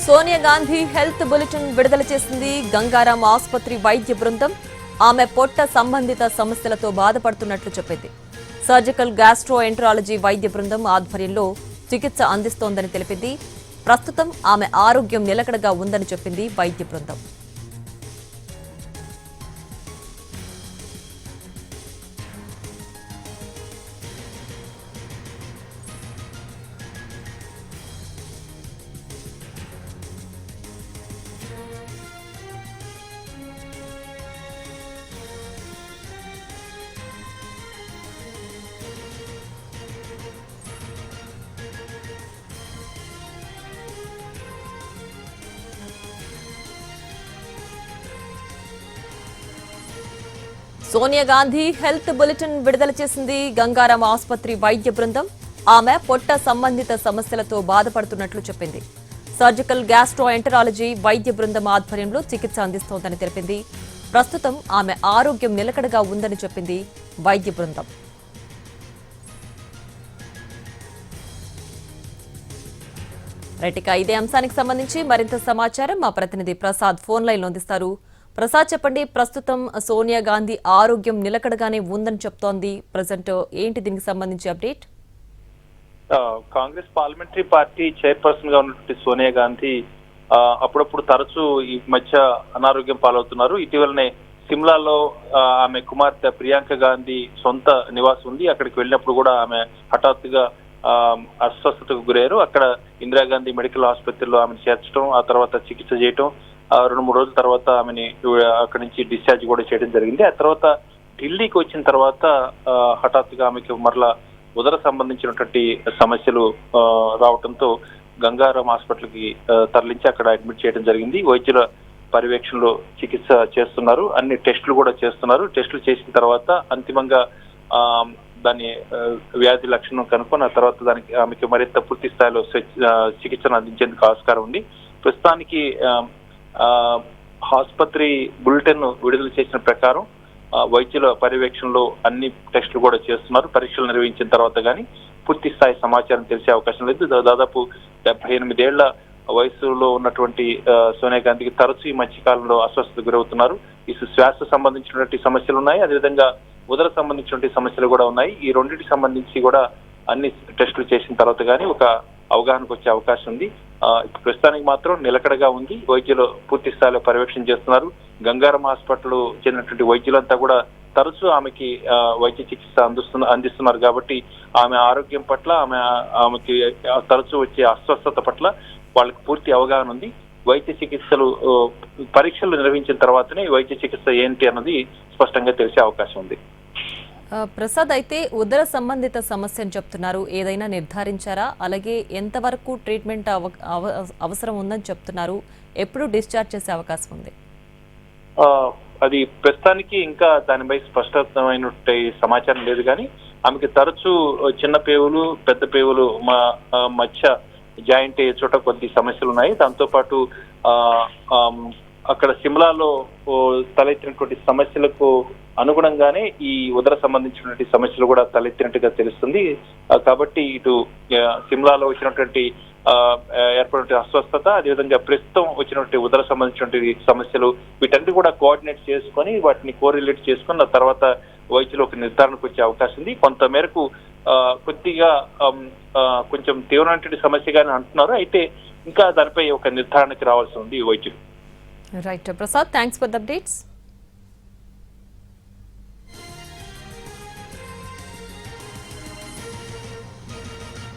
Sonia Gandhi health bulletin విడుదల చేసింది గంగారాం ఆసుపత్రి వైద్య బృందం. ఆమె పొట్ట సంబంధిత సమస్యలతో బాధపడుతున్నట్లు చెప్పింది. సర్జికల్ గ్యాస్ట్రోఎంట్రాలజీ వైద్య బృందం ఆధ్వర్యంలో చికిత్స అందిస్తోందని తెలిపింది. ప్రస్తుతం ఆమె ఆరోగ్యం నిలకడగా ఉందని చెప్పింది వైద్య బృందం. సోనియా గాంధీ హెల్త్ బులెటిన్ విడుదల చేసింది గంగారాం ఆసుపత్రి వైద్య బృందం. ఆమె పొట్ట సంబంధిత సమస్యలతో బాధపడుతున్నట్లు చెప్పింది. సర్జికల్ గ్యాస్ట్రోఎంటరాలజీ వైద్య బృందం ఆధ్వర్యంలో చికిత్స అందిస్తోందని తెలిపింది. ప్రస్తుతం ఆమె ఆరోగ్యం నిలకడగా ఉందని చెప్పింది వైద్య బృందం. రైటిక ఇదే అంశానికి సంబంధించి మరింత సమాచారం మా ప్రతినిధి ప్రసాద్ ఫోన్ లైన్లో అందిస్తారు. ప్రసాద్, చెప్పండి, ప్రస్తుతం సోనియా గాంధీ ఆరోగ్యం నిలకడగానే ఉందని చెప్తోంది. ప్రజెంట్ ఏంటి దీనికి సంబంధించి update? Congress parliamentary party chairperson గా ఉన్నటువంటి సోనియా గాంధీ అప్పుడప్పుడు తరచూ ఈ మధ్య అనారోగ్యం పాలవుతున్నారు. ఇటీవలనే సిమ్లాలో ఆమె కుమార్తె ప్రియాంక గాంధీ సొంత నివాసం ఉంది. అక్కడికి వెళ్ళినప్పుడు కూడా ఆమె హఠాత్తుగా అస్వస్థతకు గురయ్యారు. అక్కడ ఇందిరాగాంధీ మెడికల్ ఆసుపత్రిలో ఆమెను చేర్చడం, ఆ తర్వాత చికిత్స చేయటం, 2-3 రోజుల తర్వాత ఆమెని అక్కడి నుంచి డిశ్చార్జ్ కూడా చేయడం జరిగింది. ఆ తర్వాత ఢిల్లీకి వచ్చిన తర్వాత హఠాత్తుగా ఆమెకి మరలా ఉదర సంబంధించినటువంటి సమస్యలు రావడంతో గంగారాం హాస్పిటల్కి తరలించి అక్కడ అడ్మిట్ చేయడం జరిగింది. వైద్యుల పర్యవేక్షణలో చికిత్స చేస్తున్నారు. అన్ని టెస్టులు కూడా చేస్తున్నారు. టెస్టులు చేసిన తర్వాత అంతిమంగా దాని వ్యాధి లక్షణం కనుక్కొని ఆ తర్వాత దానికి ఆమెకి మరింత పూర్తి స్థాయిలో చికిత్సను అందించేందుకు ఆస్కారం ఉంది. ప్రస్తుతానికి ఆసుపత్రి బులెటిన్ విడుదల చేసిన ప్రకారం వైద్యుల పర్యవేక్షణలో అన్ని టెస్టులు కూడా చేస్తున్నారు. పరీక్షలు నిర్వహించిన తర్వాత కానీ పూర్తి స్థాయి సమాచారం తెలిసే అవకాశం లేదు. దాదాపు 78 ఏళ్ల వయసులో ఉన్నటువంటి సోనియా గాంధీకి తరచూ ఈ మధ్యకాలంలో అస్వస్థత గురవుతున్నారు. ఈ శ్వాస సంబంధించినటువంటి సమస్యలు ఉన్నాయి, అదేవిధంగా ఉదర సంబంధించినటువంటి సమస్యలు కూడా ఉన్నాయి. ఈ రెండింటికి సంబంధించి కూడా అన్ని టెస్టులు చేసిన తర్వాత కానీ ఒక అవగాహనకు వచ్చే అవకాశం ఉంది. ప్రస్తుతానికి మాత్రం నిలకడగా ఉంది. వైద్యులు పూర్తి స్థాయిలో పర్యవేక్షణ చేస్తున్నారు. గంగారాం హాస్పిటల్ చెందినటువంటి వైద్యులంతా కూడా తరచూ ఆమెకి వైద్య చికిత్స అందిస్తున్నారు. కాబట్టి ఆమె ఆరోగ్యం పట్ల ఆమెకి తరచూ వచ్చే అస్వస్థత పట్ల వాళ్ళకి పూర్తి అవగాహన ఉంది. వైద్య చికిత్సలు పరీక్షలు నిర్వహించిన తర్వాతనే వైద్య చికిత్స ఏంటి అన్నది స్పష్టంగా తెలిసే అవకాశం ఉంది. ప్రసాద్, అయితే ఉదర సంబంధిత సమస్య అని చెప్తున్నారు, ఏదైనా నిర్ధారించారా? అలాగే ఎంతవరకు ట్రీట్మెంట్ అవసరం ఉందని చెప్తున్నారు? ఎప్పుడు డిశ్చార్జ్ చేసే అవకాశం ఉంది? అది ప్రస్తుతానికి ఇంకా దానిపై స్పష్టమైన సమాచారం లేదు. కానీ ఆమెకి తరచూ చిన్న పేవులు, పెద్ద పేవులు మధ్య జాయింట్ అయ్యే చోట కొద్ది సమస్యలు ఉన్నాయి. దాంతోపాటు అక్కడ సిమ్లాలో తలెత్తినటువంటి సమస్యలకు అనుగుణంగానే ఈ ఉదర సంబంధించినటువంటి సమస్యలు కూడా తలెత్తినట్టుగా తెలుస్తుంది. కాబట్టి ఇటు సిమ్లాలో వచ్చినటువంటి ఏర్పడిన అస్వస్థత, అదేవిధంగా ప్రస్తుతం వచ్చినటువంటి ఉదర సంబంధించినటువంటి సమస్యలు, వీటన్ని కూడా కోఆర్డినేట్ చేసుకొని వాటిని కోరిలేట్ చేసుకొని ఆ తర్వాత వైద్యులు ఒక నిర్ధారణకు వచ్చే అవకాశం ఉంది. కొంతమేరకు కొద్దిగా కొంచెం తీవ్రమైనటువంటి సమస్యగానే అంటున్నారు. అయితే ఇంకా దానిపై ఒక నిర్ధారణకి రావాల్సి ఉంది వైద్యులు. Right Prasad, thanks for the updates.